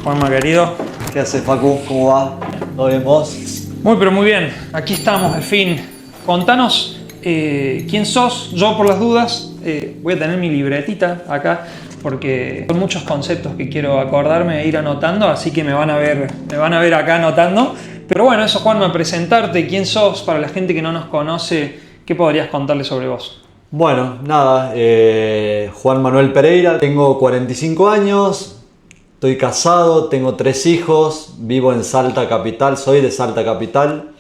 Juanma, querido. ¿Qué haces, Facu? ¿Cómo va? ¿Todo bien vos? Muy, pero muy bien. Aquí estamos, al fin. Contanos quién sos. Yo, por las dudas, voy a tener mi libretita acá porque son muchos conceptos que quiero acordarme e ir anotando, así que me van a ver acá anotando. Pero bueno, eso, Juanma, presentarte, quién sos para la gente que no nos conoce, ¿qué podrías contarle sobre vos? Bueno, nada, Juan Manuel Pereira, tengo 45 años, estoy casado, tengo 3 hijos, vivo en Salta Capital, soy de Salta Capital.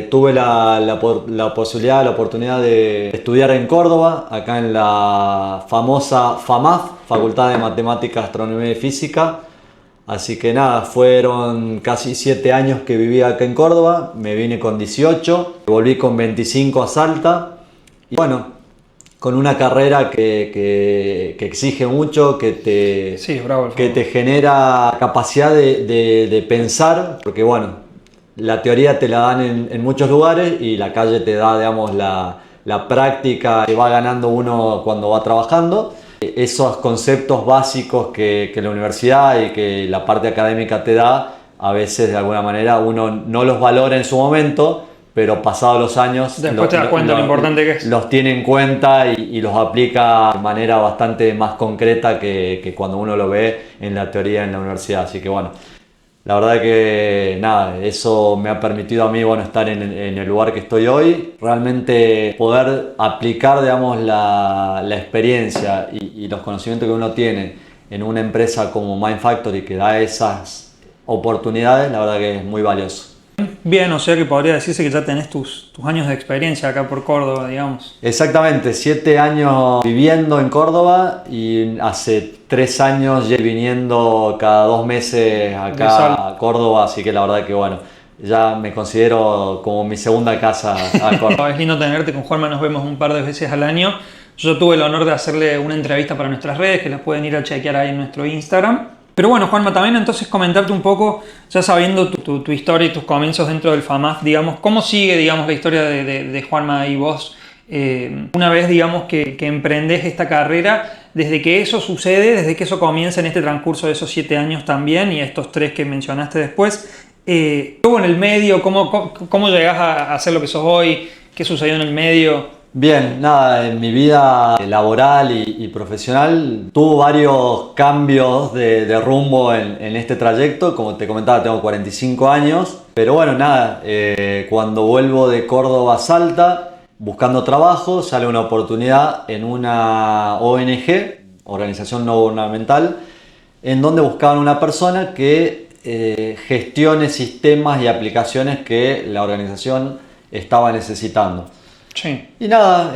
Tuve la posibilidad, la oportunidad de estudiar en Córdoba, acá en la famosa FAMAF, Facultad de Matemáticas, Astronomía y Física. Así que nada, fueron casi 7 años que viví acá en Córdoba, me vine con 18, volví con 25 a Salta y bueno, con una carrera que exige mucho, Sí, bravo, que te genera capacidad de pensar, porque bueno, la teoría te la dan en muchos lugares y la calle te da, digamos, la práctica que va ganando uno cuando va trabajando. Esos conceptos básicos que la universidad y que la parte académica te da, a veces de alguna manera uno no los valora en su momento, pero pasados los años después te das cuenta lo importante que es. los tiene en cuenta y los aplica de manera bastante más concreta que cuando uno lo ve en la teoría en la universidad. Así que bueno, la verdad que nada, eso me ha permitido a mí, bueno, estar en el lugar que estoy hoy, realmente poder aplicar, digamos, la experiencia y los conocimientos que uno tiene en una empresa como Mindfactory que da esas oportunidades, la verdad que es muy valioso. Bien, o sea que podría decirse que ya tenés tus años de experiencia acá por Córdoba, digamos. Exactamente, 7 años viviendo en Córdoba y hace 3 años ya viniendo cada 2 meses acá a Córdoba, así que la verdad que bueno, ya me considero como mi segunda casa a Córdoba. Es lindo tenerte, con Juanma nos vemos un par de veces al año. Yo tuve el honor de hacerle una entrevista para nuestras redes, que las pueden ir a chequear ahí en nuestro Instagram. Pero bueno, Juanma, también entonces comentarte un poco, ya sabiendo tu historia y tus comienzos dentro del FAMAF, digamos, ¿cómo sigue, digamos, la historia de Juanma y vos una vez, digamos, que emprendés esta carrera, desde que eso sucede, desde que eso comienza en este transcurso de esos 7 años también y estos 3 que mencionaste después? Luego en el medio, ¿cómo llegás a ser lo que sos hoy? ¿Qué sucedió en el medio? Bien, nada, en mi vida laboral y profesional tuvo varios cambios de rumbo en este trayecto. Como te comentaba, tengo 45 años, pero bueno, nada, cuando vuelvo de Córdoba a Salta, buscando trabajo, sale una oportunidad en una ONG, organización no gubernamental, en donde buscaban una persona que gestione sistemas y aplicaciones que la organización estaba necesitando. Sí. Y nada,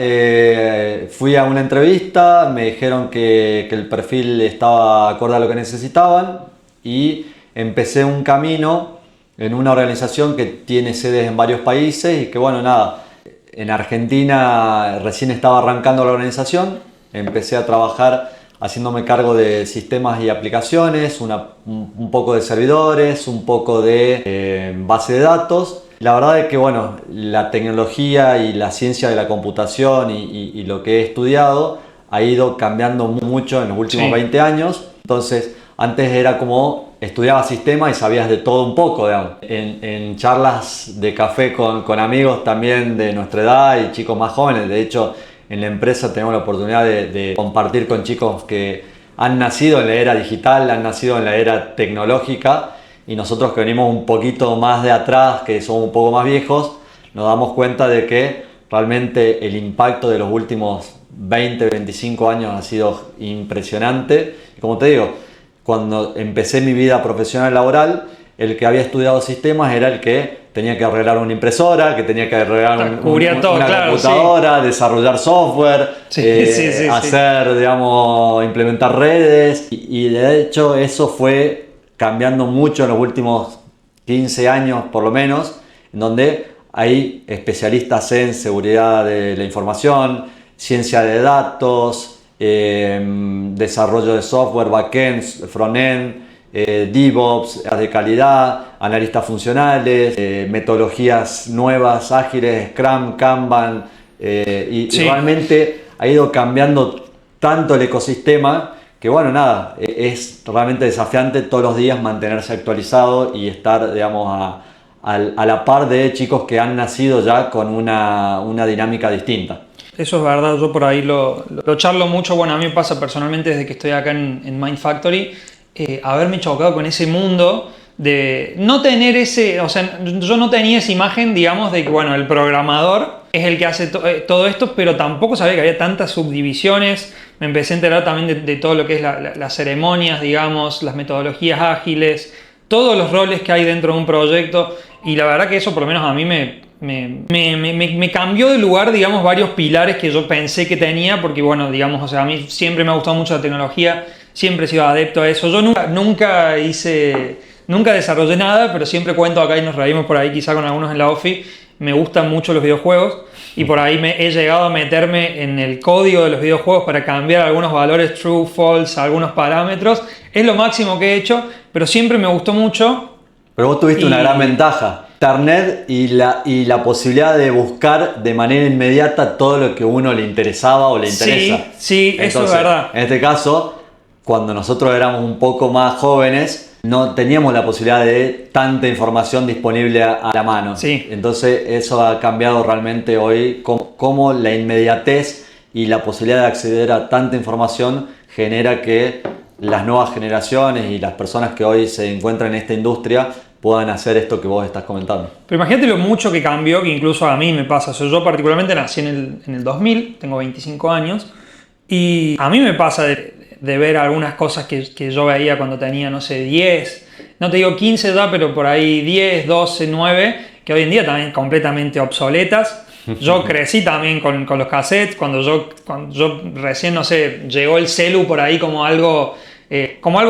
fui a una entrevista, me dijeron que el perfil estaba acorde a lo que necesitaban y empecé un camino en una organización que tiene sedes en varios países y que bueno, nada, en Argentina recién estaba arrancando la organización, empecé a trabajar haciéndome cargo de sistemas y aplicaciones, un poco de servidores, un poco de base de datos. La verdad es que bueno, la tecnología y la ciencia de la computación y lo que he estudiado ha ido cambiando mucho en los últimos 20 años. Entonces, antes era como estudiabas sistemas y sabías de todo un poco, digamos. En charlas de café con amigos también de nuestra edad y chicos más jóvenes. De hecho, en la empresa tenemos la oportunidad de compartir con chicos que han nacido en la era digital, han nacido en la era tecnológica. Y nosotros que venimos un poquito más de atrás, que somos un poco más viejos, nos damos cuenta de que realmente el impacto de los últimos 20, 25 años ha sido impresionante. Y como te digo, cuando empecé mi vida profesional laboral, el que había estudiado sistemas era el que tenía que arreglar una impresora, que tenía que arreglar una computadora, desarrollar software, hacer, digamos, implementar redes. Y de hecho eso fue cambiando mucho en los últimos 15 años por lo menos, en donde hay especialistas en seguridad de la información, ciencia de datos, desarrollo de software, backend, frontend, DevOps, de calidad, analistas funcionales, metodologías nuevas, ágiles, Scrum, Kanban, y realmente ha ido cambiando tanto el ecosistema que bueno, nada, es realmente desafiante todos los días mantenerse actualizado y estar, digamos, a la par de chicos que han nacido ya con una dinámica distinta. Eso es verdad, yo por ahí lo charlo mucho. Bueno, a mí me pasa personalmente desde que estoy acá en Mind Factory, haberme chocado con ese mundo de no tener ese, o sea, yo no tenía esa imagen, digamos, de que, bueno, el programador es el que hace todo esto, pero tampoco sabía que había tantas subdivisiones. Me empecé a enterar también de todo lo que es las ceremonias, digamos, las metodologías ágiles, todos los roles que hay dentro de un proyecto, y la verdad que eso por lo menos a mí me cambió de lugar, digamos, varios pilares que yo pensé que tenía, porque bueno, digamos, o sea, a mí siempre me ha gustado mucho la tecnología, siempre he sido adepto a eso. Yo nunca desarrollé nada, pero siempre cuento acá y nos reímos por ahí quizá con algunos en la OFI. Me gustan mucho los videojuegos y por ahí he llegado a meterme en el código de los videojuegos para cambiar algunos valores true, false, algunos parámetros. Es lo máximo que he hecho, pero siempre me gustó mucho. Pero vos tuviste una gran ventaja. Internet y la posibilidad de buscar de manera inmediata todo lo que a uno le interesaba o le interesa. Sí, entonces, eso es verdad. En este caso, cuando nosotros éramos un poco más jóvenes, no teníamos la posibilidad de tanta información disponible a la mano. Sí. Entonces eso ha cambiado realmente hoy, cómo la inmediatez y la posibilidad de acceder a tanta información genera que las nuevas generaciones y las personas que hoy se encuentran en esta industria puedan hacer esto que vos estás comentando. Pero imagínate lo mucho que cambió, que incluso a mí me pasa. O sea, yo particularmente nací en el 2000, tengo 25 años, y a mí me pasa de ver algunas cosas que yo veía cuando tenía, no sé, 10, no te digo 15 ya, pero por ahí 10, 12, 9, que hoy en día también completamente obsoletas. Yo crecí también con los cassettes, cuando yo recién, no sé, llegó el celu por ahí como algo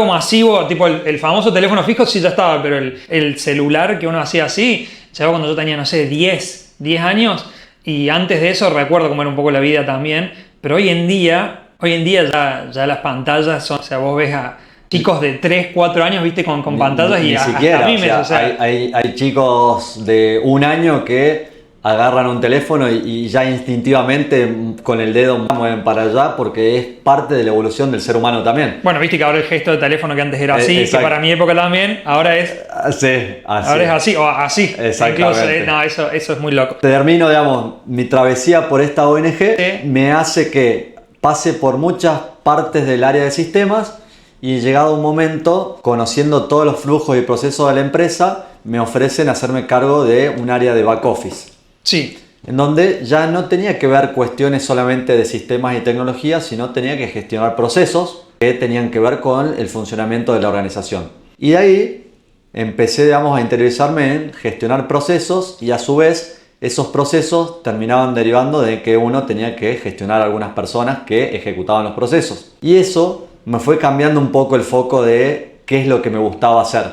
masivo, tipo el famoso teléfono fijo sí ya estaba, pero el celular que uno hacía así, llegó cuando yo tenía, no sé, 10 años, y antes de eso recuerdo cómo era un poco la vida también, pero hoy en día ya las pantallas son, o sea, vos ves a chicos de 3, 4 años, viste, con pantallas ni y siquiera, hasta a mí o sea, hay chicos de 1 año que agarran un teléfono y ya instintivamente con el dedo mueven para allá porque es parte de la evolución del ser humano también. Bueno, viste que ahora el gesto de teléfono que antes era así, que exacto. para mi época también, ahora es... Sí, así. Ahora es así, o así. Exactamente. Incluso, no, eso es muy loco. Termino, digamos, mi travesía por esta ONG Sí. me hace que pase por muchas partes del área de sistemas y llegado un momento, conociendo todos los flujos y procesos de la empresa, me ofrecen hacerme cargo de un área de back office. Sí. En donde ya no tenía que ver cuestiones solamente de sistemas y tecnología, sino tenía que gestionar procesos que tenían que ver con el funcionamiento de la organización. Y de ahí empecé, digamos, a interiorizarme en gestionar procesos y a su vez esos procesos terminaban derivando de que uno tenía que gestionar a algunas personas que ejecutaban los procesos. Y eso me fue cambiando un poco el foco de qué es lo que me gustaba hacer.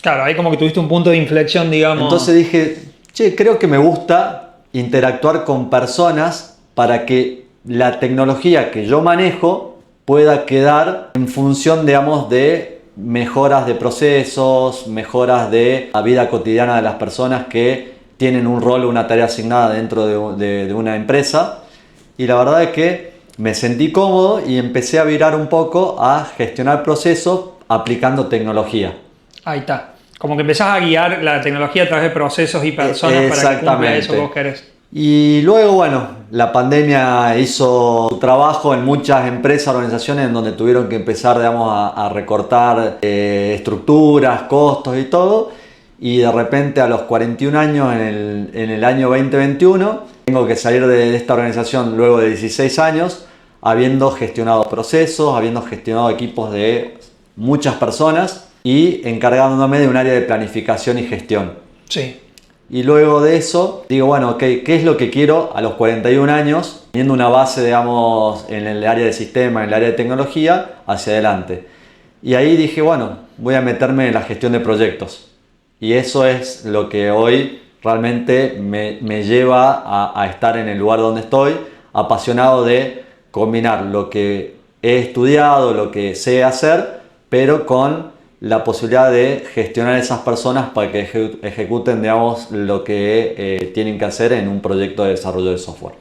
Claro, ahí como que tuviste un punto de inflexión, digamos. Entonces dije, che, creo que me gusta interactuar con personas para que la tecnología que yo manejo pueda quedar en función, digamos, de mejoras de procesos, mejoras de la vida cotidiana de las personas que tienen un rol o una tarea asignada dentro de una empresa. Y la verdad es que me sentí cómodo y empecé a virar un poco a gestionar procesos aplicando tecnología. Ahí está. Como que empezás a guiar la tecnología a través de procesos y personas para que cumpla eso que vos querés. Y luego, bueno, la pandemia hizo su trabajo en muchas empresas, organizaciones en donde tuvieron que empezar, digamos, a recortar estructuras, costos y todo. Y de repente a los 41 años, en el año 2021, tengo que salir de esta organización luego de 16 años, habiendo gestionado procesos, habiendo gestionado equipos de muchas personas y encargándome de un área de planificación y gestión. Sí. Y luego de eso, digo, bueno, ok, ¿qué es lo que quiero a los 41 años? Teniendo una base, digamos, en el área de sistema, en el área de tecnología, hacia adelante. Y ahí dije, bueno, voy a meterme en la gestión de proyectos. Y eso es lo que hoy realmente me lleva a estar en el lugar donde estoy, apasionado de combinar lo que he estudiado, lo que sé hacer, pero con la posibilidad de gestionar esas personas para que ejecuten, digamos, lo que tienen que hacer en un proyecto de desarrollo de software.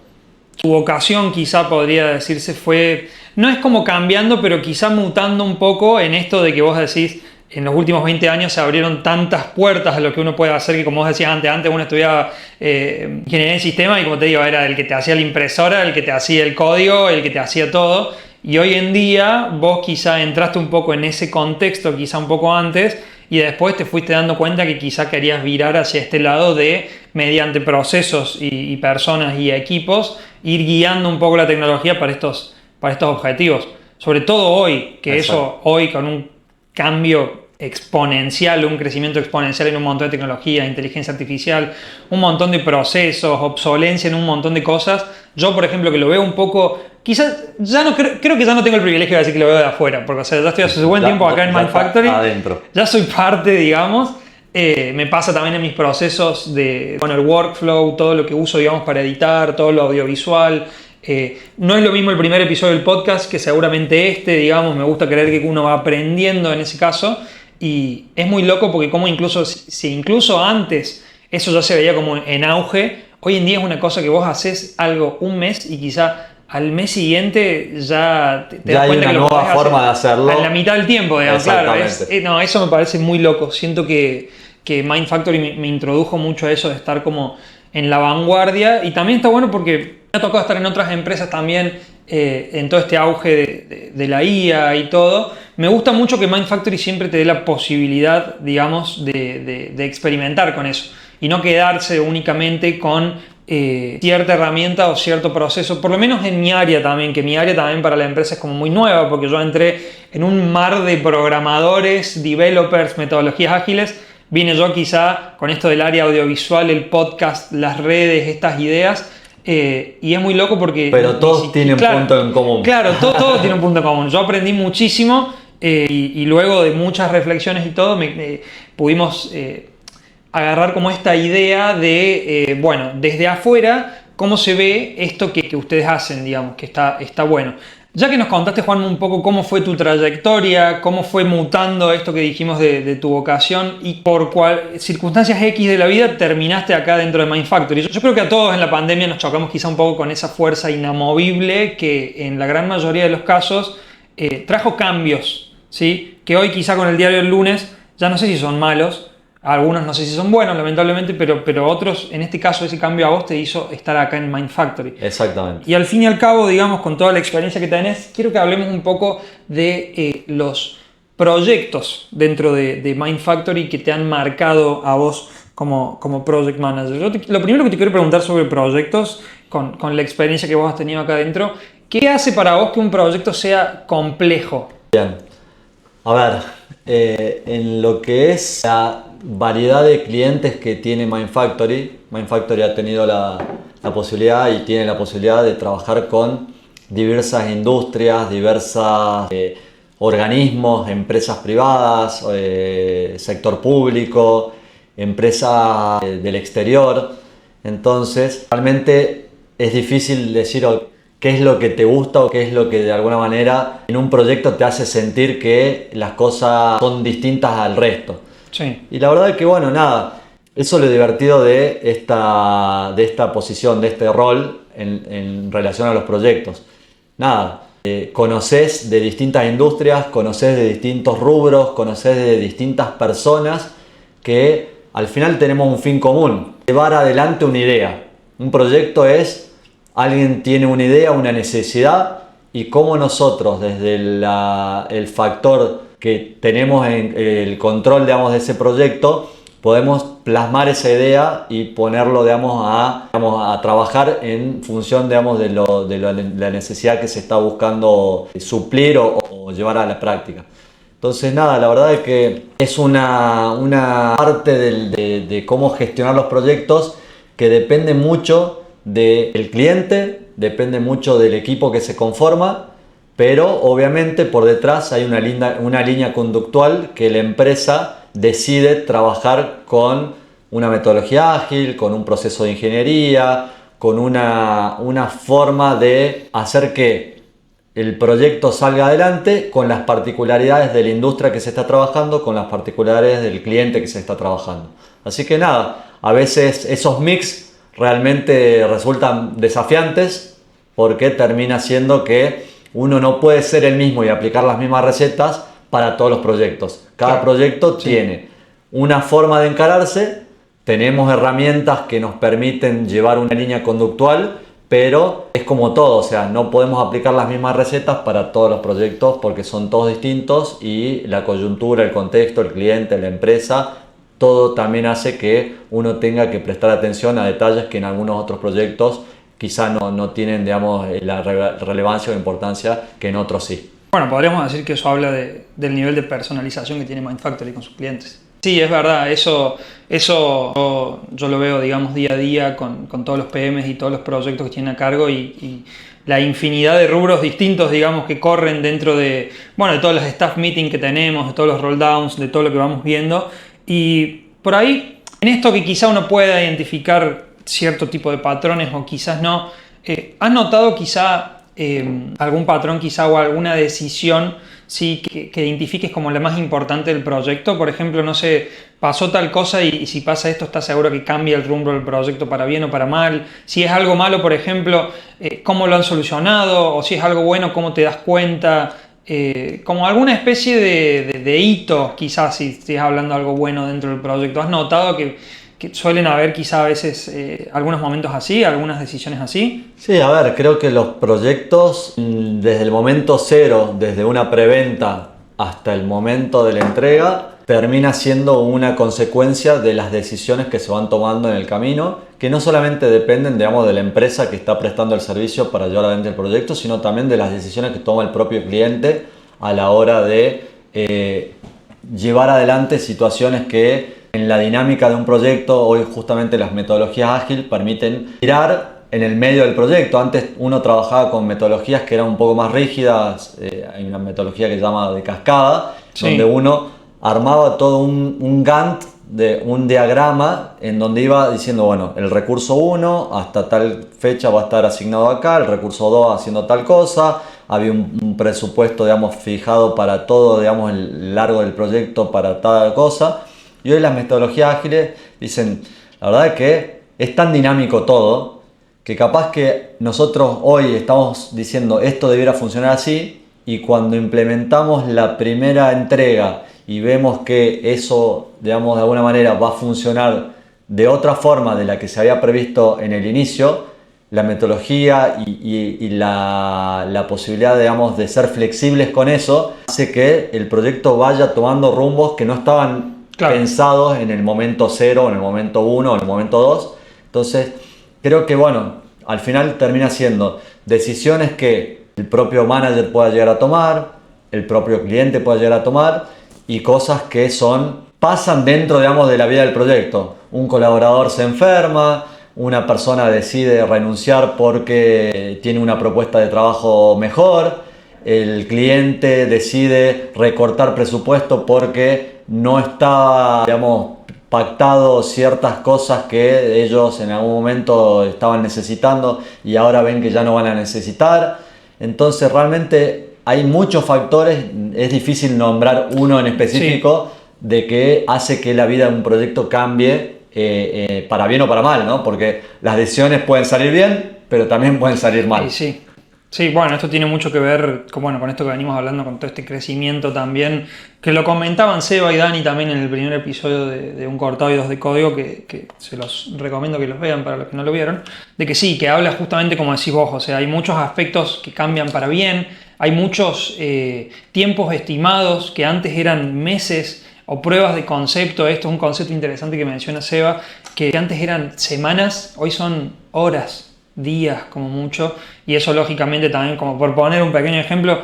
tu vocación quizá podría decirse fue, no es como cambiando, pero quizá mutando un poco en esto de que vos decís, en los últimos 20 años se abrieron tantas puertas a lo que uno puede hacer que, como vos decías antes uno estudiaba ingeniería de sistema y, como te digo, era el que te hacía la impresora, el que te hacía el código, el que te hacía todo. Y hoy en día vos quizá entraste un poco en ese contexto, quizá un poco antes, y después te fuiste dando cuenta que quizá querías virar hacia este lado de, mediante procesos y personas y equipos, ir guiando un poco la tecnología para estos objetivos. Sobre todo hoy, que Exacto. eso hoy con un cambio exponencial, un crecimiento exponencial en un montón de tecnología, inteligencia artificial, un montón de procesos, obsolencia en un montón de cosas. Yo, por ejemplo, que lo veo un poco, quizás ya no creo que ya no tengo el privilegio de decir que lo veo de afuera, porque, o sea, ya estoy hace buen tiempo acá en Mindfactory, adentro. ya soy parte, digamos. Me pasa también en mis procesos de, bueno, el workflow, todo lo que uso, digamos, para editar, todo lo audiovisual. No es lo mismo el primer episodio del podcast que seguramente este, digamos, me gusta creer que uno va aprendiendo en ese caso, y es muy loco porque como incluso, si incluso antes eso ya se veía como en auge, hoy en día es una cosa que vos haces algo un mes y quizá al mes siguiente ya te Ya das hay cuenta una que lo nueva podés forma hacer de hacerlo. en la mitad del tiempo, digamos. Claro, Exactamente. no, eso me parece muy loco. Siento que Mind Factory me introdujo mucho a eso de estar como en la vanguardia, y también está bueno porque me ha tocado estar en otras empresas también, en todo este auge de la IA y todo. Me gusta mucho que Mind Factory siempre te dé la posibilidad, digamos, de experimentar con eso y no quedarse únicamente con cierta herramienta o cierto proceso, por lo menos en mi área también, que mi área también para la empresa es como muy nueva, porque yo entré en un mar de programadores, developers, metodologías ágiles. Vine yo quizá con esto del área audiovisual, el podcast, las redes, estas ideas, y es muy loco porque... Pero todos tienen un punto en común. Claro, todo tiene un punto en común. Yo aprendí muchísimo, y luego de muchas reflexiones y todo, pudimos agarrar como esta idea de, bueno, desde afuera, cómo se ve esto que ustedes hacen, digamos, que está bueno. Ya que nos contaste, Juan, un poco cómo fue tu trayectoria, cómo fue mutando esto que dijimos de tu vocación y por circunstancias X de la vida terminaste acá dentro de Mind Factory. Yo creo que a todos en la pandemia nos chocamos quizá un poco con esa fuerza inamovible que en la gran mayoría de los casos trajo cambios, ¿sí? Que hoy quizá con el diario del lunes ya no sé si son malos, algunos no sé si son buenos, lamentablemente, pero otros, en este caso, ese cambio a vos te hizo estar acá en Mind Factory. Exactamente. Y al fin y al cabo, digamos, con toda la experiencia que tenés, quiero que hablemos un poco de los proyectos dentro de Mind Factory que te han marcado a vos como Project Manager. Lo primero que te quiero preguntar sobre proyectos, con la experiencia que vos has tenido acá adentro, ¿qué hace para vos que un proyecto sea complejo? Bien. A ver, en lo que es la variedad de clientes que tiene Mind Factory ha tenido la posibilidad y tiene la posibilidad de trabajar con diversas industrias, diversos organismos, empresas privadas, sector público, empresas del exterior. Entonces, realmente es difícil decir qué es lo que te gusta o qué es lo que de alguna manera en un proyecto te hace sentir que las cosas son distintas al resto. Sí. Y la verdad es que, bueno, nada, eso es lo divertido de esta posición, de este rol en relación a los proyectos. Nada, conoces de distintas industrias, conoces de distintos rubros, conoces de distintas personas que al final tenemos un fin común, llevar adelante una idea. Un proyecto es, alguien tiene una idea, una necesidad, y cómo nosotros desde el factor que tenemos en el control, digamos, de ese proyecto, podemos plasmar esa idea y ponerlo, digamos, a trabajar en función, digamos, de la necesidad que se está buscando suplir o llevar a la práctica. Entonces, nada, la verdad es que es una parte de cómo gestionar los proyectos que depende mucho del cliente, depende mucho del equipo que se conforma, pero obviamente por detrás hay una línea conductual que la empresa decide trabajar con una metodología ágil, con un proceso de ingeniería, con una forma de hacer que el proyecto salga adelante con las particularidades de la industria que se está trabajando, con las particularidades del cliente que se está trabajando. Así que nada, a veces esos mix realmente resultan desafiantes, porque termina siendo que uno no puede ser el mismo y aplicar las mismas recetas para todos los proyectos. Cada proyecto tiene una forma de encararse, tenemos herramientas que nos permiten llevar una línea conductual, pero es como todo, o sea, no podemos aplicar las mismas recetas para todos los proyectos porque son todos distintos y la coyuntura, el contexto, el cliente, la empresa, todo también hace que uno tenga que prestar atención a detalles que en algunos otros proyectos quizá no tienen, digamos, la relevancia o importancia que en otros sí. Bueno, podríamos decir que eso habla del nivel de personalización que tiene Mindfactory con sus clientes. Sí, es verdad, eso yo lo veo, digamos, día a día con todos los PMs y todos los proyectos que tienen a cargo y la infinidad de rubros distintos, digamos, que corren dentro de todos los staff meetings que tenemos, de todos los roll downs, de todo lo que vamos viendo. Y por ahí, en esto que quizá uno pueda identificar cierto tipo de patrones o quizás no, ¿has notado quizá algún patrón quizá o alguna decisión sí, que identifiques como la más importante del proyecto? Por ejemplo, no sé, pasó tal cosa y si pasa esto, ¿estás seguro que cambia el rumbo del proyecto para bien o para mal? Si es algo malo, por ejemplo, ¿cómo lo han solucionado? O si es algo bueno, ¿cómo te das cuenta? Como alguna especie de hito, quizás, si estás hablando de algo bueno dentro del proyecto. ¿Has notado que suelen haber quizá a veces algunos momentos así, algunas decisiones así? Sí, a ver, creo que los proyectos desde el momento cero, desde una preventa hasta el momento de la entrega, termina siendo una consecuencia de las decisiones que se van tomando en el camino, que no solamente dependen, digamos, de la empresa que está prestando el servicio para llevar adelante el proyecto, sino también de las decisiones que toma el propio cliente a la hora de llevar adelante situaciones que en la dinámica de un proyecto, hoy justamente las metodologías ágil permiten girar en el medio del proyecto. Antes uno trabajaba con metodologías que eran un poco más rígidas, hay una metodología que se llama de cascada, donde uno armaba todo un Gantt, un diagrama en donde iba diciendo, bueno, el recurso 1 hasta tal fecha va a estar asignado acá, el recurso 2 haciendo tal cosa, había un presupuesto, digamos, fijado para todo, digamos, el largo del proyecto para tal cosa. Y hoy las metodologías ágiles dicen, la verdad es que es tan dinámico todo, que capaz que nosotros hoy estamos diciendo esto debiera funcionar así, y cuando implementamos la primera entrega y vemos que eso, digamos, de alguna manera va a funcionar de otra forma de la que se había previsto en el inicio, la metodología y la posibilidad, digamos, de ser flexibles con eso, hace que el proyecto vaya tomando rumbos que no estaban pensados en el momento 0, en el momento 1 o en el momento 2. Entonces, creo que, bueno, al final termina siendo decisiones que el propio manager pueda llegar a tomar, el propio cliente pueda llegar a tomar, y cosas que pasan dentro, digamos, de la vida del proyecto. Un colaborador se enferma, una persona decide renunciar porque tiene una propuesta de trabajo mejor, el cliente decide recortar presupuesto porque no está, digamos, pactado ciertas cosas que ellos en algún momento estaban necesitando y ahora ven que ya no van a necesitar. Entonces realmente hay muchos factores, es difícil nombrar uno en específico de que hace que la vida de un proyecto cambie para bien o para mal, ¿no? Porque las decisiones pueden salir bien, pero también pueden salir mal. Sí, bueno, esto tiene mucho que ver con esto que venimos hablando, con todo este crecimiento también, que lo comentaban Seba y Dani también en el primer episodio de Un Cortado y Dos de Código, que se los recomiendo que los vean para los que no lo vieron, de que sí, que habla justamente como decís vos, o sea, hay muchos aspectos que cambian para bien, hay muchos tiempos estimados que antes eran meses o pruebas de concepto. Esto es un concepto interesante que menciona Seba, que antes eran semanas, hoy son horas, días como mucho, y eso lógicamente también, como por poner un pequeño ejemplo,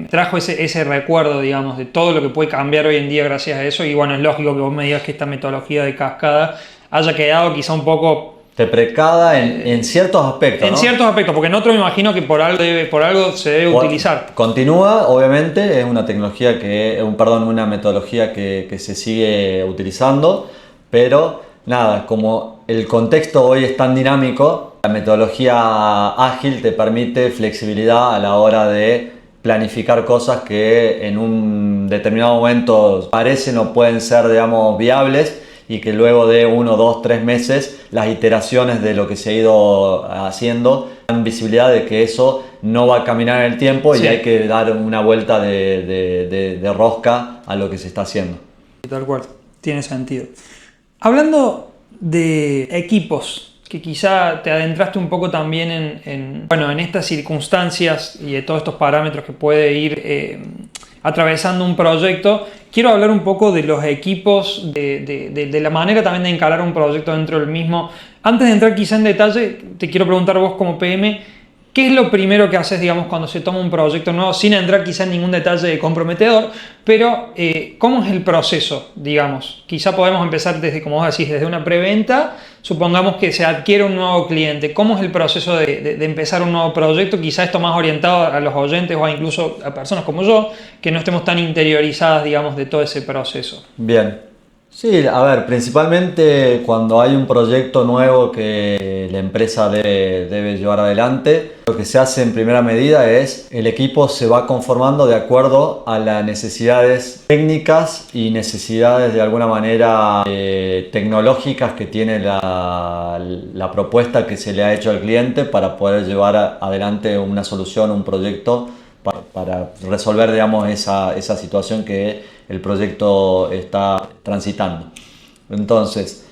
trajo ese recuerdo, digamos, de todo lo que puede cambiar hoy en día gracias a eso. Y bueno, es lógico que vos me digas que esta metodología de cascada haya quedado quizá un poco precada en ciertos aspectos, en ¿no? ciertos aspectos, porque en otro me imagino que por algo se debe utilizar. Continúa, obviamente, es una tecnología una metodología que se sigue utilizando, pero nada, como el contexto hoy es tan dinámico, la metodología ágil te permite flexibilidad a la hora de planificar cosas que en un determinado momento parecen o pueden ser, digamos, viables, y que luego de 1, 2, 3 meses las iteraciones de lo que se ha ido haciendo dan visibilidad de que eso no va a caminar en el tiempo Sí. y hay que dar una vuelta de rosca a lo que se está haciendo. Tal cual, tiene sentido. Hablando de equipos, que quizá te adentraste un poco también en estas circunstancias y de todos estos parámetros que puede ir atravesando un proyecto, quiero hablar un poco de los equipos, de la manera también de encarar un proyecto dentro del mismo. Antes de entrar quizá en detalle, te quiero preguntar vos como PM, ¿qué es lo primero que haces, digamos, cuando se toma un proyecto nuevo, sin entrar quizá en ningún detalle comprometedor, pero cómo es el proceso, digamos? Quizá podemos empezar desde, como vos decís, desde una preventa, supongamos que se adquiere un nuevo cliente. ¿Cómo es el proceso de empezar un nuevo proyecto? Quizá esto más orientado a los oyentes o incluso a personas como yo, que no estemos tan interiorizadas, digamos, de todo ese proceso. Bien. Sí, a ver, principalmente cuando hay un proyecto nuevo que la empresa debe llevar adelante, lo que se hace en primera medida es el equipo se va conformando de acuerdo a las necesidades técnicas y necesidades de alguna manera tecnológicas que tiene la propuesta que se le ha hecho al cliente para poder llevar adelante una solución, un proyecto para resolver, digamos, esa situación que el proyecto está transitando. Entonces,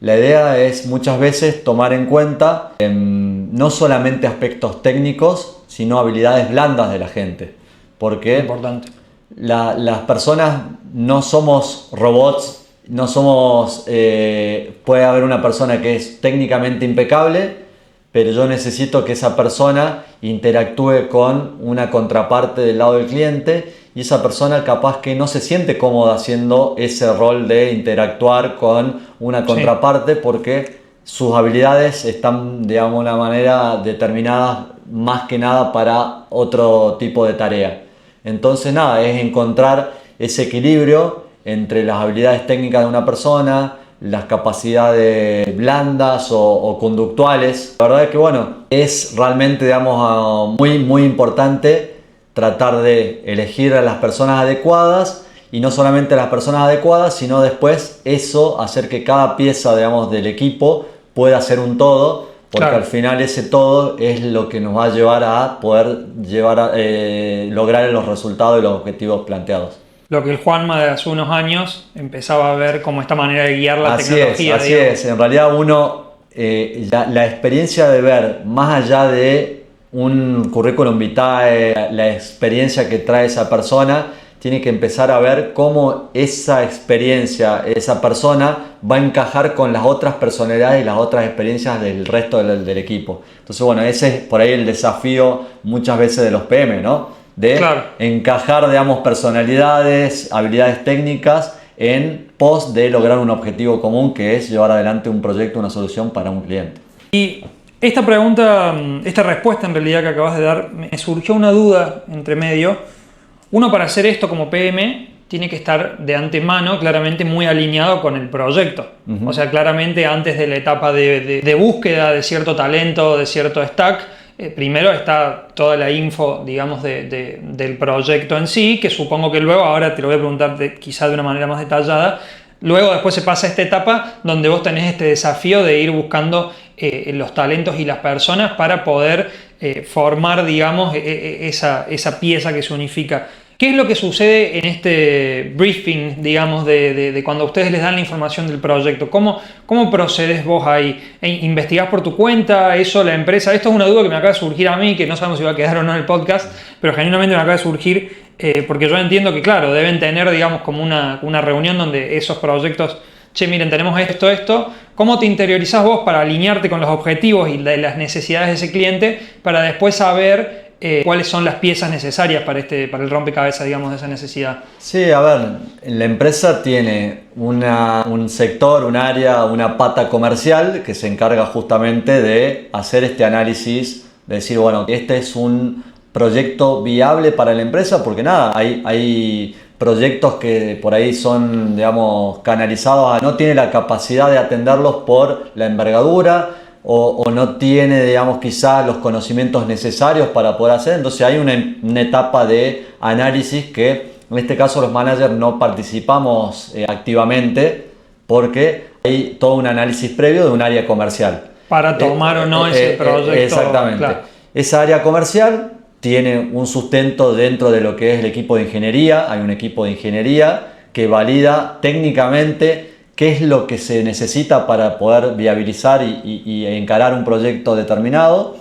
la idea es muchas veces tomar en cuenta no solamente aspectos técnicos, sino habilidades blandas de la gente. Porque Importante. las personas no somos robots, no somos... puede haber una persona que es técnicamente impecable, pero yo necesito que esa persona interactúe con una contraparte del lado del cliente y esa persona capaz que no se siente cómoda haciendo ese rol de interactuar con una contraparte porque sus habilidades están, digamos, de una manera determinadas más que nada para otro tipo de tarea. Entonces nada, es encontrar ese equilibrio entre las habilidades técnicas de una persona, las capacidades blandas o conductuales. La verdad es que bueno, es realmente, digamos, muy importante tratar de elegir a las personas adecuadas y no solamente a las personas adecuadas, sino después eso, hacer que cada pieza, digamos, del equipo pueda ser un todo, porque al final ese todo es lo que nos va a llevar a poder lograr los resultados y los objetivos planteados. Lo que el Juanma de hace unos años empezaba a ver como esta manera de guiar la Así tecnología. Así es. En realidad uno, la experiencia de ver más allá de un currículum vitae, la experiencia que trae esa persona, tiene que empezar a ver cómo esa experiencia, esa persona va a encajar con las otras personalidades y las otras experiencias del resto del equipo. Entonces bueno, ese es por ahí el desafío muchas veces de los PM, ¿no? De encajar, digamos, personalidades, habilidades técnicas en pos de lograr un objetivo común que es llevar adelante un proyecto, una solución para un cliente. Y esta pregunta, esta respuesta en realidad que acabas de dar, me surgió una duda entre medio. Uno, para hacer esto como PM tiene que estar de antemano claramente muy alineado con el proyecto. O sea, claramente antes de la etapa de búsqueda de cierto talento, de cierto stack, primero está toda la info, digamos, del proyecto en sí, que supongo que luego, ahora te lo voy a preguntar quizá de una manera más detallada, luego después se pasa a esta etapa donde vos tenés este desafío de ir buscando los talentos y las personas para poder formar, digamos, esa pieza que se unifica. ¿Qué es lo que sucede en este briefing, digamos, de cuando ustedes les dan la información del proyecto? ¿Cómo procedes vos ahí? ¿Investigás por tu cuenta? ¿Eso la empresa? Esto es una duda que me acaba de surgir a mí, que no sabemos si va a quedar o no en el podcast, pero genuinamente me acaba de surgir porque yo entiendo que, claro, deben tener, digamos, como una reunión donde esos proyectos, che, miren, tenemos esto. ¿Cómo te interiorizás vos para alinearte con los objetivos y las necesidades de ese cliente para después saber cuáles son las piezas necesarias para el rompecabezas, digamos, de esa necesidad? Sí, a ver, la empresa tiene un sector, un área, una pata comercial que se encarga justamente de hacer este análisis, de decir, bueno, este es un proyecto viable para la empresa, porque nada, hay proyectos que por ahí son, digamos, canalizados no tiene la capacidad de atenderlos por la envergadura, o no tiene, digamos, quizás los conocimientos necesarios para poder hacer. Entonces hay una etapa de análisis que en este caso los managers no participamos activamente porque hay todo un análisis previo de un área comercial. para tomar o no ese proyecto. Exactamente. Claro. Esa área comercial tiene un sustento dentro de lo que es el equipo de ingeniería. Hay un equipo de ingeniería que valida técnicamente qué es lo que se necesita para poder viabilizar y encarar un proyecto determinado.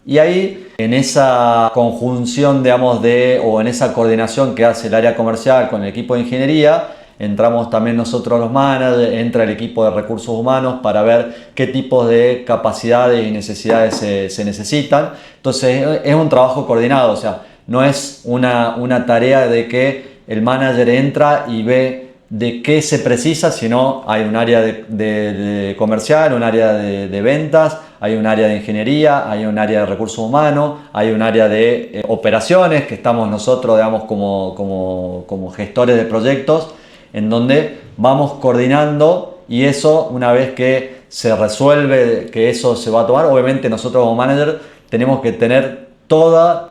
Y ahí, en esa conjunción, digamos, o en esa coordinación que hace el área comercial con el equipo de ingeniería, entramos también nosotros los managers, entra el equipo de recursos humanos para ver qué tipos de capacidades y necesidades se necesitan. Entonces es un trabajo coordinado, o sea, no es una tarea de que el manager entra y ve de qué se precisa, sino hay un área de comercial, un área de ventas, hay un área de ingeniería, hay un área de recursos humanos, hay un área de operaciones, que estamos nosotros, digamos, como gestores de proyectos, en donde vamos coordinando, y eso, una vez que se resuelve que eso se va a tomar, obviamente nosotros como manager tenemos que tener toda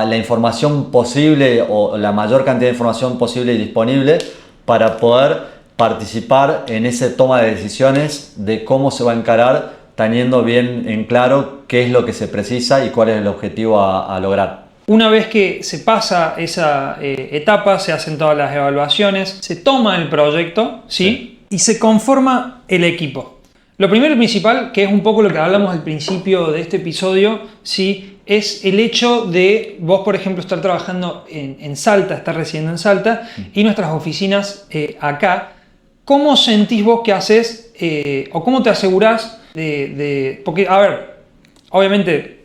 la información posible, o la mayor cantidad de información posible y disponible, para poder participar en esa toma de decisiones de cómo se va a encarar, teniendo bien en claro qué es lo que se precisa y cuál es el objetivo a lograr. Una vez que se pasa esa etapa, se hacen todas las evaluaciones, se toma el proyecto, ¿sí? Y se conforma el equipo. Lo primero y principal, que es un poco lo que hablamos al principio de este episodio, ¿sí? Es el hecho de vos, por ejemplo, estar trabajando en Salta, estar residiendo en Salta, y nuestras oficinas acá. ¿Cómo sentís vos que haces o cómo te asegurás porque, a ver, obviamente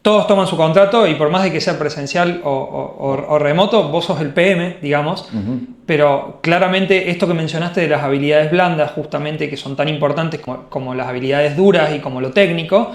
todos toman su contrato y por más de que sea presencial o remoto, vos sos el PM, digamos, pero claramente esto que mencionaste de las habilidades blandas, justamente, que son tan importantes como las habilidades duras y como lo técnico,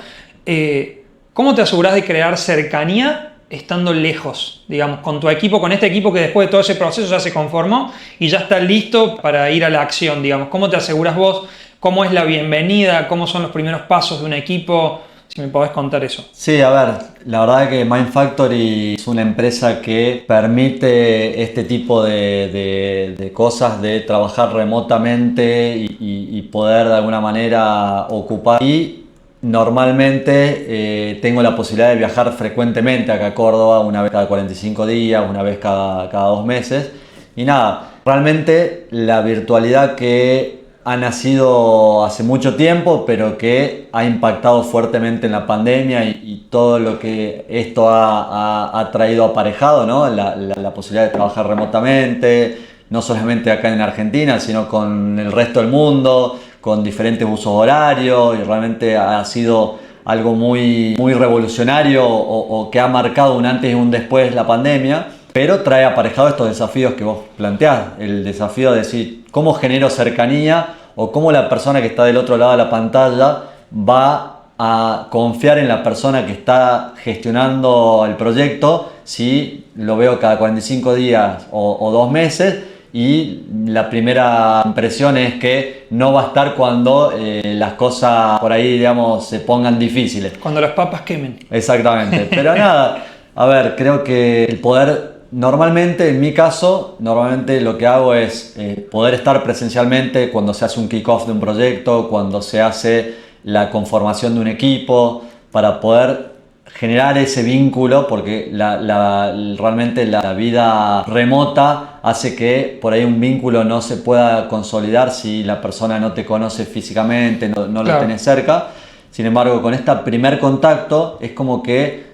¿cómo te asegurás de crear cercanía estando lejos, digamos, con tu equipo, con este equipo que después de todo ese proceso ya se conformó y ya está listo para ir a la acción, digamos? ¿Cómo te aseguras vos? ¿Cómo es la bienvenida? ¿Cómo son los primeros pasos de un equipo? Si me podés contar eso. Sí, a ver, la verdad es que Mindfactory es una empresa que permite este tipo de cosas, de trabajar remotamente y poder de alguna manera ocupar. Y normalmente tengo la posibilidad de viajar frecuentemente acá a Córdoba, una vez cada 45 días, una vez cada 2 meses. Y nada, realmente la virtualidad que ha nacido hace mucho tiempo, pero que ha impactado fuertemente en la pandemia y todo lo que esto ha traído aparejado, ¿no? La posibilidad de trabajar remotamente, no solamente acá en Argentina, sino con el resto del mundo, con diferentes usos horarios, y realmente ha sido algo muy revolucionario o que ha marcado un antes y un después la pandemia. Pero trae aparejado estos desafíos que vos planteás, el desafío de decir cómo genero cercanía o cómo la persona que está del otro lado de la pantalla va a confiar en la persona que está gestionando el proyecto si lo veo cada 45 días o 2 meses, y la primera impresión es que no va a estar cuando las cosas por ahí, digamos, se pongan difíciles. Cuando las papas quemen. Exactamente, pero nada, a ver, creo que el poder... Normalmente, en mi caso, lo que hago es poder estar presencialmente cuando se hace un kick-off de un proyecto, cuando se hace la conformación de un equipo, para poder generar ese vínculo, porque realmente la vida remota hace que por ahí un vínculo no se pueda consolidar si la persona no te conoce físicamente, no Claro. lo tenés cerca. Sin embargo, con este primer contacto es como que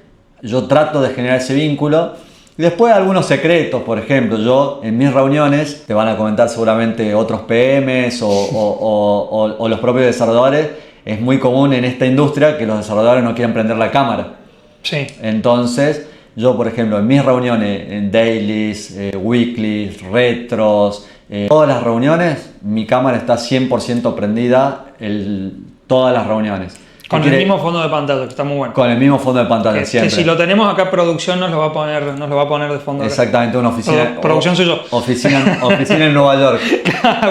yo trato de generar ese vínculo. Y después algunos secretos, por ejemplo, yo en mis reuniones, te van a comentar seguramente otros PMs o los propios desarrolladores, es muy común en esta industria que los desarrolladores no quieran prender la cámara. Sí. Entonces, yo por ejemplo en mis reuniones, en dailies, weeklies, retros, todas las reuniones, mi cámara está 100% prendida todas las reuniones. Con el mismo fondo de pantalla, que está muy bueno. Con el mismo fondo de pantalla, siempre. Que si lo tenemos acá, producción nos lo va a poner de fondo. Exactamente, una oficina. Producción soy yo. Oficina en Nueva York.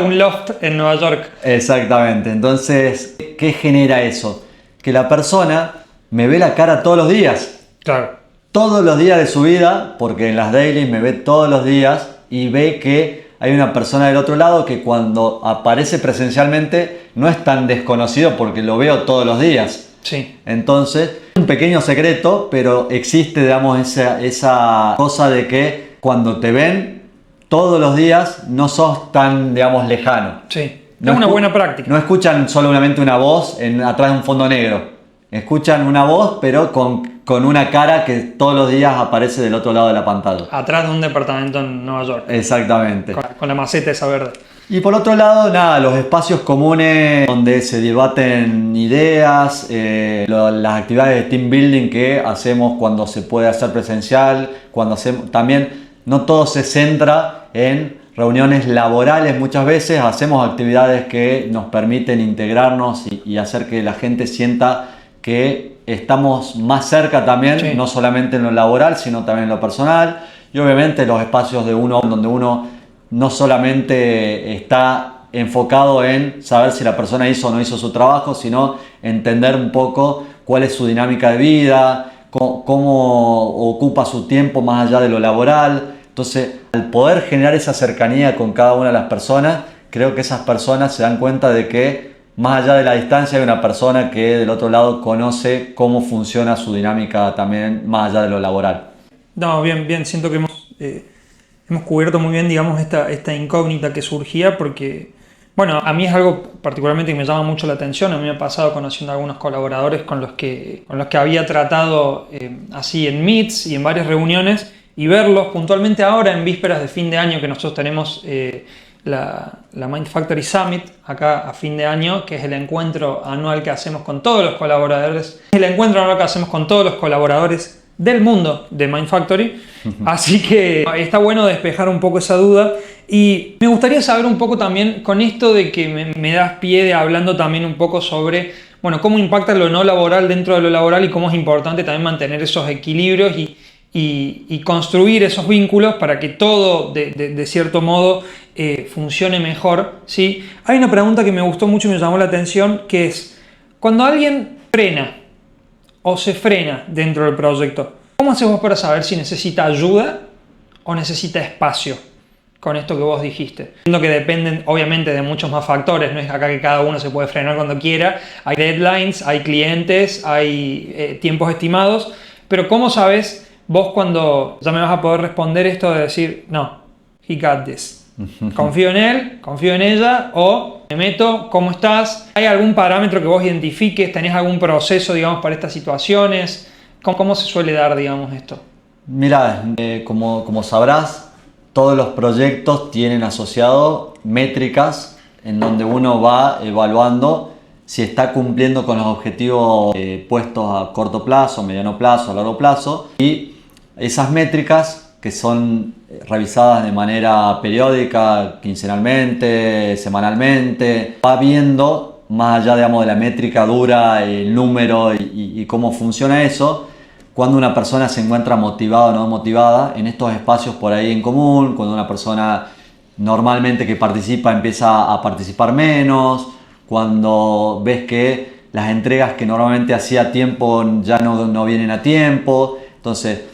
Un loft en Nueva York. Exactamente. Entonces, ¿qué genera eso? Que la persona me ve la cara todos los días. Claro. Todos los días de su vida, porque en las dailies me ve todos los días y ve que hay una persona del otro lado que cuando aparece presencialmente no es tan desconocido porque lo veo todos los días. Sí. Entonces, un pequeño secreto, pero existe, digamos, esa cosa de que cuando te ven todos los días no sos tan, digamos, lejano. Sí. Es una buena práctica. No escuchan solamente una voz atrás de un fondo negro. Escuchan una voz, pero con una cara que todos los días aparece del otro lado de la pantalla. Atrás de un departamento en Nueva York. Exactamente. Con la maceta esa verde. Y por otro lado, nada, los espacios comunes donde se debaten ideas, las actividades de team building que hacemos cuando se puede hacer presencial, cuando hacemos, también no todo se centra en reuniones laborales, muchas veces hacemos actividades que nos permiten integrarnos y hacer que la gente sienta que estamos más cerca también, sí, no solamente en lo laboral, sino también en lo personal. Y obviamente los espacios de uno donde uno no solamente está enfocado en saber si la persona hizo o no hizo su trabajo, sino entender un poco cuál es su dinámica de vida, cómo ocupa su tiempo más allá de lo laboral. Entonces, al poder generar esa cercanía con cada una de las personas, creo que esas personas se dan cuenta de que más allá de la distancia hay una persona que del otro lado conoce cómo funciona su dinámica también más allá de lo laboral. No, bien, siento que hemos cubierto muy bien, digamos, esta incógnita que surgía porque, bueno, a mí es algo particularmente que me llama mucho la atención. A mí me ha pasado conociendo a algunos colaboradores con los que había tratado así en meets y en varias reuniones, y verlos puntualmente ahora en vísperas de fin de año, que nosotros tenemos la Mind Factory Summit acá a fin de año, que es el encuentro anual que hacemos con todos los colaboradores, del mundo de Mind Factory. Así que está bueno despejar un poco esa duda, y me gustaría saber un poco también con esto de que me das pie de hablando también un poco sobre, bueno, cómo impacta lo no laboral dentro de lo laboral y cómo es importante también mantener esos equilibrios y construir esos vínculos para que todo de cierto modo funcione mejor, ¿sí? Hay una pregunta que me gustó mucho y me llamó la atención, que es, cuando alguien frena o se frena dentro del proyecto, ¿cómo haces vos para saber si necesita ayuda o necesita espacio? Con esto que vos dijiste. Entiendo que dependen obviamente de muchos más factores, no es acá que cada uno se puede frenar cuando quiera, hay deadlines, hay clientes, hay tiempos estimados, pero ¿cómo sabes vos cuando ya me vas a poder responder esto de decir, no, he got this? Confío en él, confío en ella, o me meto, ¿cómo estás? ¿Hay algún parámetro que vos identifiques? ¿Tenés algún proceso, digamos, para estas situaciones? ¿Cómo se suele dar, digamos, esto? Mira, como sabrás, todos los proyectos tienen asociado métricas en donde uno va evaluando si está cumpliendo con los objetivos puestos a corto plazo, mediano plazo, a largo plazo, y esas métricas que son revisadas de manera periódica, quincenalmente, semanalmente, va viendo más allá, digamos, de la métrica dura, el número y cómo funciona eso, cuando una persona se encuentra motivada o no motivada en estos espacios por ahí en común, cuando una persona normalmente que participa empieza a participar menos, cuando ves que las entregas que normalmente hacía tiempo ya no vienen a tiempo. Entonces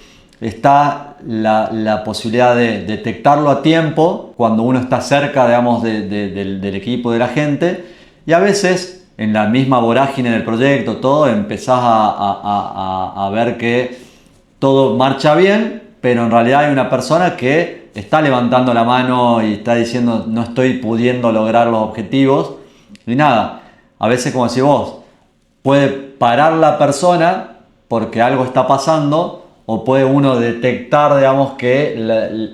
está la posibilidad de detectarlo a tiempo cuando uno está cerca, digamos, del equipo, de la gente, y a veces en la misma vorágine del proyecto, todo, empezás a ver que todo marcha bien, pero en realidad hay una persona que está levantando la mano y está diciendo no estoy pudiendo lograr los objetivos. Y nada, a veces, como decís vos, puede parar la persona porque algo está pasando, o puede uno detectar, digamos, que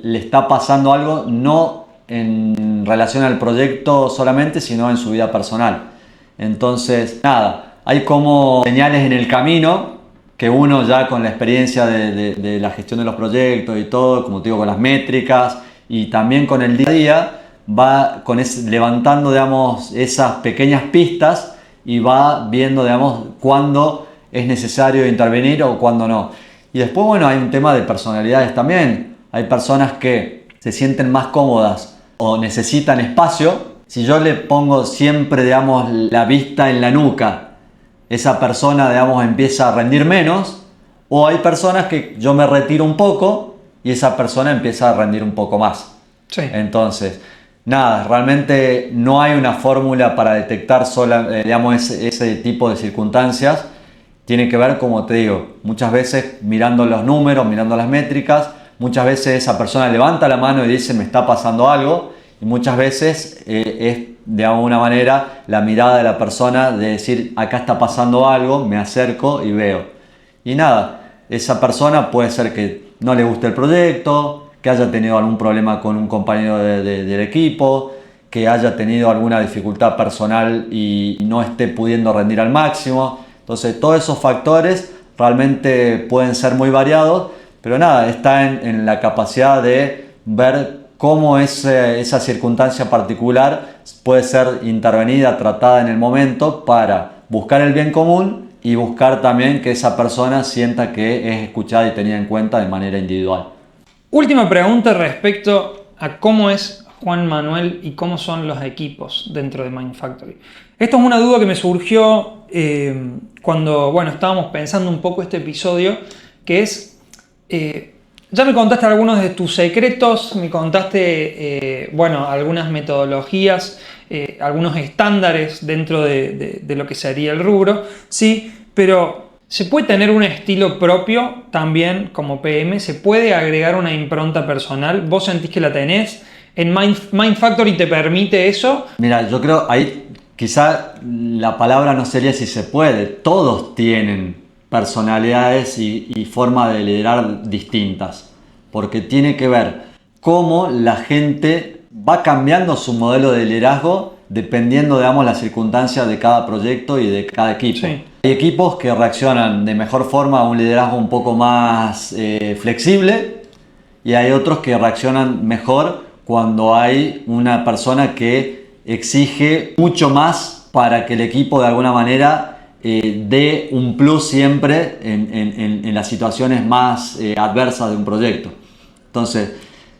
le está pasando algo no en relación al proyecto solamente, sino en su vida personal. Entonces, nada, hay como señales en el camino que uno ya con la experiencia de la gestión de los proyectos y todo, como te digo, con las métricas y también con el día a día, va levantando, digamos, esas pequeñas pistas y va viendo, digamos, cuándo es necesario intervenir o cuándo no. Y después, bueno, hay un tema de personalidades también. Hay personas que se sienten más cómodas o necesitan espacio. Si yo le pongo siempre, digamos, la vista en la nuca, esa persona, digamos, empieza a rendir menos. O hay personas que yo me retiro un poco y esa persona empieza a rendir un poco más. Sí. Entonces, nada, realmente no hay una fórmula para detectar digamos, ese tipo de circunstancias. tiene que ver, como te digo, muchas veces mirando los números, mirando las métricas, muchas veces esa persona levanta la mano y dice me está pasando algo, y muchas veces es de alguna manera la mirada de la persona de decir acá está pasando algo, me acerco y veo. Y nada, esa persona puede ser que no le guste el proyecto, que haya tenido algún problema con un compañero del equipo, que haya tenido alguna dificultad personal y no esté pudiendo rendir al máximo. Entonces todos esos factores realmente pueden ser muy variados, pero nada, está en la capacidad de ver cómo esa circunstancia particular puede ser intervenida, tratada en el momento para buscar el bien común y buscar también que esa persona sienta que es escuchada y tenida en cuenta de manera individual. Última pregunta respecto a cómo es Juan Manuel y cómo son los equipos dentro de Mindfactory. Esto es una duda que me surgió cuando estábamos pensando un poco este episodio, que es, ya me contaste algunos de tus secretos, me contaste algunas metodologías, algunos estándares dentro de lo que sería el rubro, sí, pero ¿se puede tener un estilo propio también como PM? ¿Se puede agregar una impronta personal? ¿Vos sentís que la tenés? ¿En Mindfactory te permite eso? Mira, yo creo ahí quizá la palabra no sería si se puede. Todos tienen personalidades y forma de liderar distintas. Porque tiene que ver cómo la gente va cambiando su modelo de liderazgo dependiendo, digamos, las circunstancias de cada proyecto y de cada equipo. Sí. Hay equipos que reaccionan de mejor forma a un liderazgo un poco más flexible y hay otros que reaccionan mejor cuando hay una persona que exige mucho más para que el equipo de alguna manera dé un plus siempre en las situaciones más adversas de un proyecto. Entonces,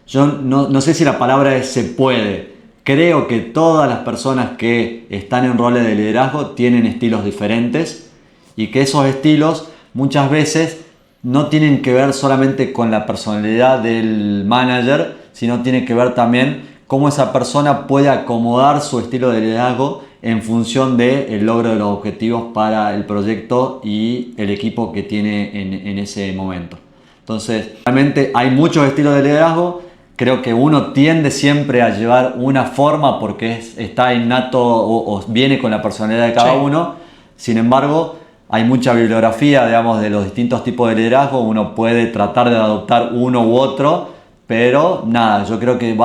yo no sé si la palabra es se puede. Creo que todas las personas que están en roles de liderazgo tienen estilos diferentes y que esos estilos muchas veces no tienen que ver solamente con la personalidad del manager, sino tiene que ver también cómo esa persona puede acomodar su estilo de liderazgo en función del logro de los objetivos para el proyecto y el equipo que tiene en ese momento. Entonces, realmente hay muchos estilos de liderazgo. Creo que uno tiende siempre a llevar una forma porque está innato o viene con la personalidad de cada uno. Sin embargo, hay mucha bibliografía, digamos, de los distintos tipos de liderazgo. Uno puede tratar de adoptar uno u otro, pero nada, yo creo que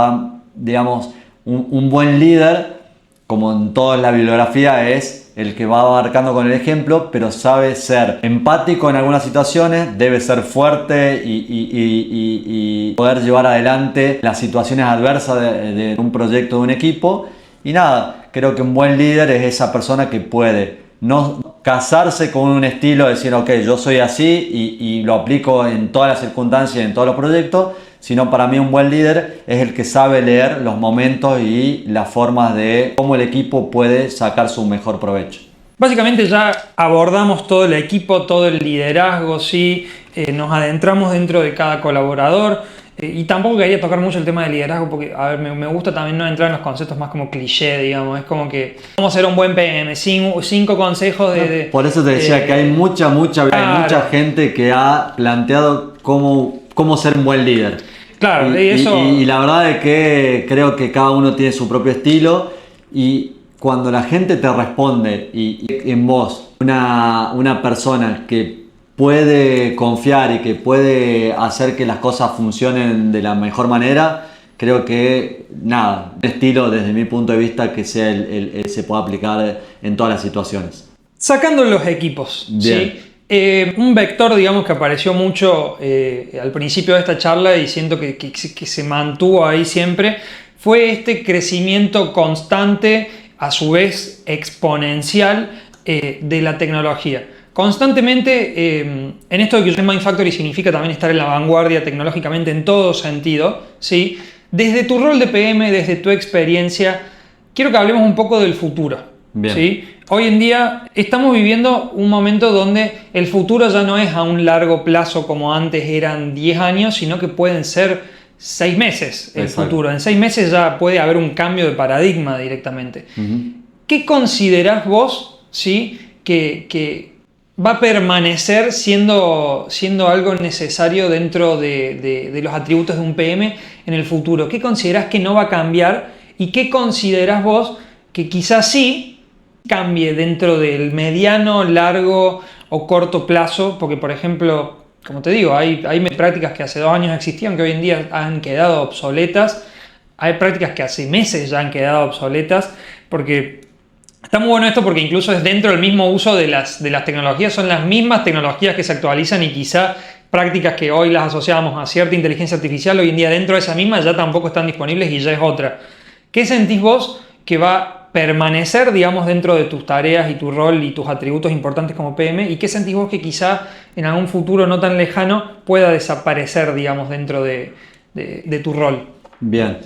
digamos, un buen líder, como en toda la bibliografía, es el que va marcando con el ejemplo, pero sabe ser empático en algunas situaciones, debe ser fuerte y poder llevar adelante las situaciones adversas de un proyecto, de un equipo. Y nada, creo que un buen líder es esa persona que puede no casarse con un estilo, decir, ok, yo soy así y lo aplico en todas las circunstancias, en todos los proyectos, sino para mí un buen líder es el que sabe leer los momentos y las formas de cómo el equipo puede sacar su mejor provecho. Básicamente ya abordamos todo el equipo, todo el liderazgo, ¿sí? Nos adentramos dentro de cada colaborador y tampoco quería tocar mucho el tema del liderazgo porque, a ver, me gusta también no entrar en los conceptos más como cliché, digamos, es como que vamos a ser un buen PM, 5 consejos Por eso te decía que hay mucha gente que ha planteado cómo ser un buen líder. Claro, y la verdad es que creo que cada uno tiene su propio estilo y cuando la gente te responde y en vos una persona que puede confiar y que puede hacer que las cosas funcionen de la mejor manera, creo que nada, un estilo desde mi punto de vista que sea se pueda aplicar en todas las situaciones. Sacando los equipos, ¿sí? Un vector, digamos, que apareció mucho al principio de esta charla y siento que se mantuvo ahí siempre, fue este crecimiento constante, a su vez exponencial, de la tecnología. Constantemente, en esto de que yo en Mindfactory significa también estar en la vanguardia tecnológicamente en todo sentido, ¿sí? Desde tu rol de PM, desde tu experiencia, quiero que hablemos un poco del futuro. Bien. ¿Sí? Hoy en día estamos viviendo un momento donde el futuro ya no es a un largo plazo como antes eran 10 años, sino que pueden ser 6 meses el Exacto. futuro. En 6 meses ya puede haber un cambio de paradigma directamente. Uh-huh. ¿Qué considerás vos, ¿sí? que va a permanecer siendo algo necesario dentro de los atributos de un PM en el futuro? ¿Qué considerás que no va a cambiar y qué considerás vos que quizás sí cambie dentro del mediano, largo o corto plazo? Porque, por ejemplo, como te digo, hay prácticas que hace 2 años existían que hoy en día han quedado obsoletas. Hay prácticas que hace meses ya han quedado obsoletas, porque está muy bueno esto, porque incluso es dentro del mismo uso de las tecnologías, son las mismas tecnologías que se actualizan, y quizá prácticas que hoy las asociábamos a cierta inteligencia artificial, hoy en día dentro de esa misma ya tampoco están disponibles y ya es otra. ¿Qué sentís vos que va a permanecer, digamos, dentro de tus tareas y tu rol y tus atributos importantes como PM? ¿Y qué sentís vos que quizá en algún futuro no tan lejano pueda desaparecer, digamos, dentro de tu rol? Bien,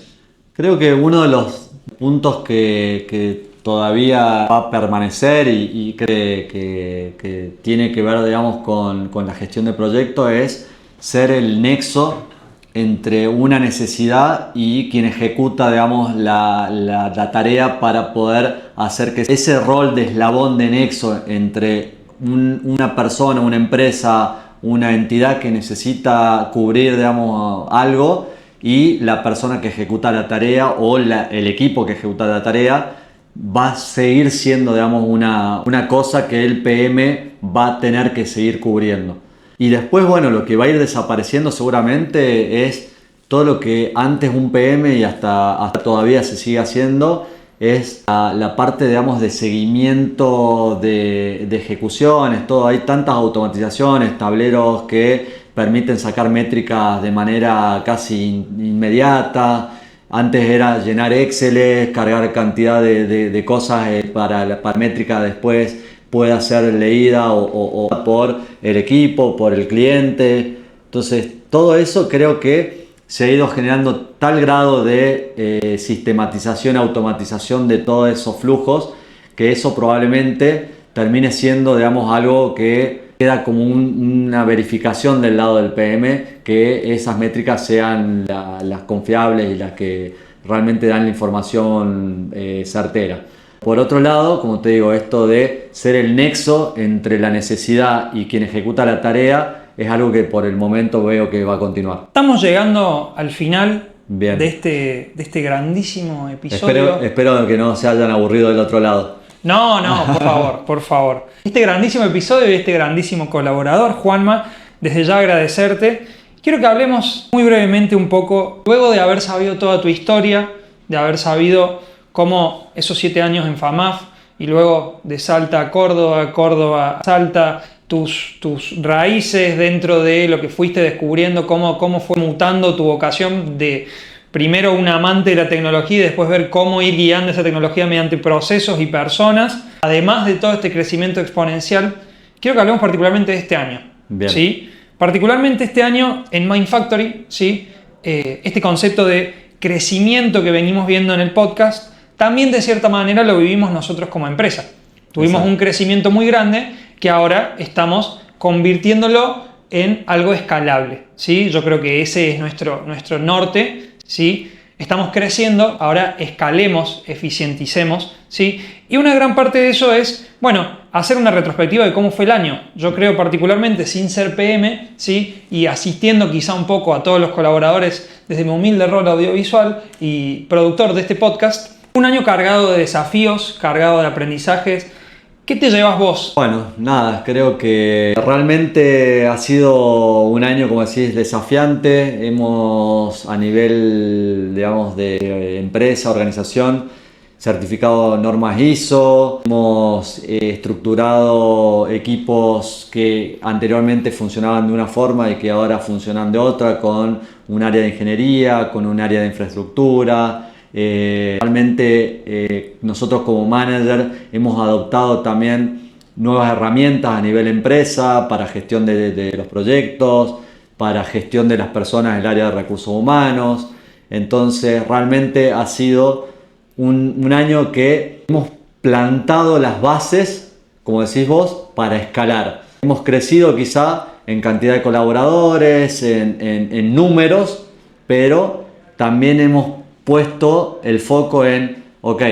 creo que uno de los puntos que todavía va a permanecer y que tiene que ver, digamos, con la gestión de proyectos es ser el nexo entre una necesidad y quien ejecuta, digamos, la tarea, para poder hacer que ese rol de eslabón de nexo entre una persona, una empresa, una entidad que necesita cubrir, digamos, algo, y la persona que ejecuta la tarea o el equipo que ejecuta la tarea, va a seguir siendo, digamos, una cosa que el PM va a tener que seguir cubriendo. Y después, bueno, lo que va a ir desapareciendo seguramente es todo lo que antes un PM y hasta todavía se sigue haciendo, es la parte, digamos, de seguimiento de ejecuciones, todo. Hay tantas automatizaciones, tableros que permiten sacar métricas de manera casi inmediata. Antes era llenar Excel, cargar cantidad de cosas para la métrica después pueda ser leída o por el equipo, por el cliente. Entonces, todo eso creo que se ha ido generando tal grado de sistematización, automatización de todos esos flujos, que eso probablemente termine siendo, digamos, algo que queda como una verificación del lado del PM, que esas métricas sean las confiables y las que realmente dan la información certera. Por otro lado, como te digo, esto de ser el nexo entre la necesidad y quien ejecuta la tarea es algo que por el momento veo que va a continuar. Estamos llegando al final Bien. de este grandísimo episodio. Espero que no se hayan aburrido del otro lado. No, por favor, por favor. Este grandísimo episodio y este grandísimo colaborador, Juanma, desde ya agradecerte. Quiero que hablemos muy brevemente un poco, luego de haber sabido toda tu historia, de haber sabido cómo esos 7 años en FAMAF y luego de Salta a Córdoba, Córdoba a Salta, tus raíces dentro de lo que fuiste descubriendo, cómo fue mutando tu vocación de primero un amante de la tecnología y después ver cómo ir guiando esa tecnología mediante procesos y personas. Además de todo este crecimiento exponencial, quiero que hablemos particularmente de este año. Bien. ¿Sí? Particularmente este año en Mindfactory, ¿sí? Este concepto de crecimiento que venimos viendo en el podcast, también de cierta manera lo vivimos nosotros como empresa. Tuvimos Exacto. un crecimiento muy grande que ahora estamos convirtiéndolo en algo escalable, ¿sí? Yo creo que ese es nuestro norte, ¿sí? Estamos creciendo, ahora escalemos, eficienticemos, ¿sí? Y una gran parte de eso es, bueno, hacer una retrospectiva de cómo fue el año. Yo creo particularmente, sin ser PM, ¿sí? Y asistiendo quizá un poco a todos los colaboradores desde mi humilde rol audiovisual y productor de este podcast, un año cargado de desafíos, cargado de aprendizajes. ¿Qué te llevas vos? Bueno, nada, creo que realmente ha sido un año, como decís, desafiante. Hemos, a nivel, digamos, de empresa, organización, certificado normas ISO, hemos estructurado equipos que anteriormente funcionaban de una forma y que ahora funcionan de otra, con un área de ingeniería, con un área de infraestructura. Realmente nosotros como manager hemos adoptado también nuevas herramientas a nivel empresa para gestión de los proyectos, para gestión de las personas en el área de recursos humanos. Entonces realmente ha sido un año que hemos plantado las bases, como decís vos, para escalar. Hemos crecido quizá en cantidad de colaboradores, en números, pero también hemos puesto el foco en, ok,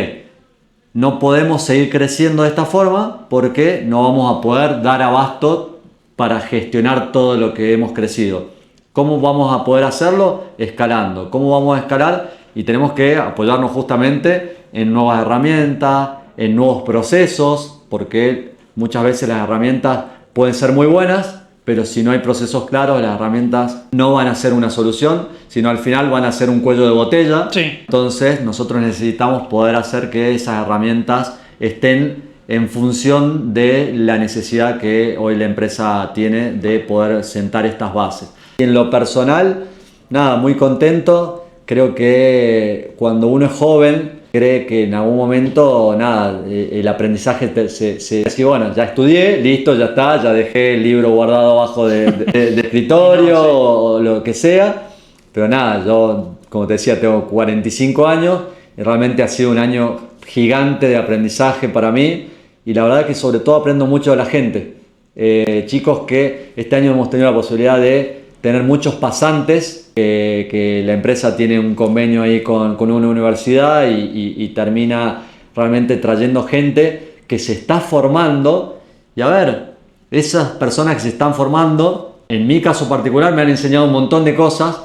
no podemos seguir creciendo de esta forma porque no vamos a poder dar abasto para gestionar todo lo que hemos crecido. ¿Cómo vamos a poder hacerlo? Escalando. ¿Cómo vamos a escalar? Y tenemos que apoyarnos justamente en nuevas herramientas, en nuevos procesos, porque muchas veces las herramientas pueden ser muy buenas, pero si no hay procesos claros, las herramientas no van a ser una solución, sino al final van a ser un cuello de botella. Sí. Entonces nosotros necesitamos poder hacer que esas herramientas estén en función de la necesidad que hoy la empresa tiene de poder sentar estas bases. Y en lo personal, nada, muy contento. Creo que cuando uno es joven, cree que en algún momento, nada, el aprendizaje así, bueno, ya estudié, listo, ya está, ya dejé el libro guardado abajo de escritorio No, sí. o lo que sea. Pero nada, yo, como te decía, tengo 45 años y realmente ha sido un año gigante de aprendizaje para mí. Y la verdad que sobre todo aprendo mucho de la gente. Chicos que este año hemos tenido la posibilidad de tener muchos pasantes, que la empresa tiene un convenio ahí con una universidad y termina realmente trayendo gente que se está formando. Y a ver, esas personas que se están formando, en mi caso particular, me han enseñado un montón de cosas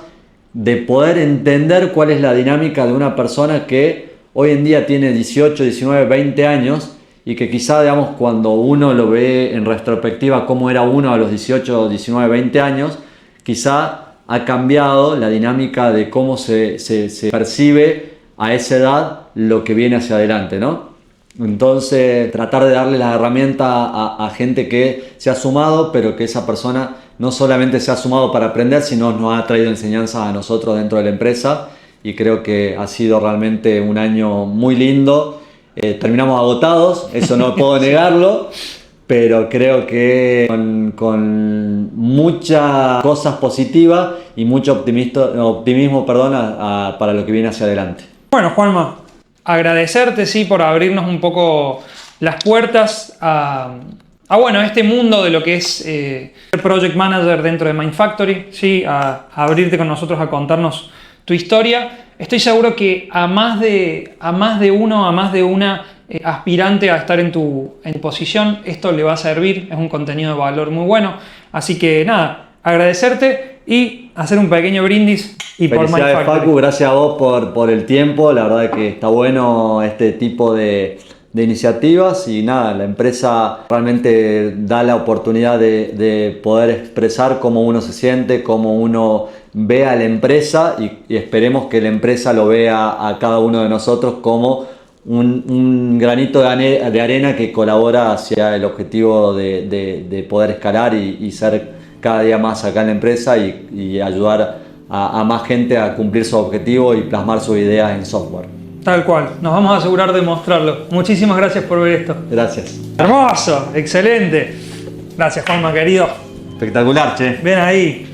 de poder entender cuál es la dinámica de una persona que hoy en día tiene 18, 19, 20 años y que quizá, digamos, cuando uno lo ve en retrospectiva cómo era uno a los 18, 19, 20 años, quizá ha cambiado la dinámica de cómo se percibe a esa edad lo que viene hacia adelante, ¿no? Entonces, tratar de darle las herramientas a gente que se ha sumado, pero que esa persona no solamente se ha sumado para aprender, sino nos ha traído enseñanzas a nosotros dentro de la empresa. Y creo que ha sido realmente un año muy lindo. Terminamos agotados, eso no puedo negarlo, pero creo que con muchas cosas positivas y mucho optimismo, para lo que viene hacia adelante. Bueno, Juanma, agradecerte, sí, por abrirnos un poco las puertas a bueno, este mundo de lo que es ser Project Manager dentro de Mindfactory, sí, a abrirte con nosotros a contarnos tu historia. Estoy seguro que a más de una aspirante a estar en tu posición, esto le va a servir, es un contenido de valor muy bueno. Así que nada, agradecerte y hacer un pequeño brindis. Y por Felicidades, Mindfactory. Facu, gracias a vos por el tiempo. La verdad que está bueno este tipo de iniciativas y nada, la empresa realmente da la oportunidad de poder expresar cómo uno se siente, cómo uno ve a la empresa y esperemos que la empresa lo vea a cada uno de nosotros como un granito de arena que colabora hacia el objetivo de poder escalar y ser cada día más acá en la empresa y ayudar a más gente a cumplir su objetivo y plasmar sus ideas en software. Tal cual, nos vamos a asegurar de mostrarlo. Muchísimas gracias por ver esto. Gracias. Hermoso, excelente. Gracias, Juanma, querido. Espectacular, che. Ven ahí.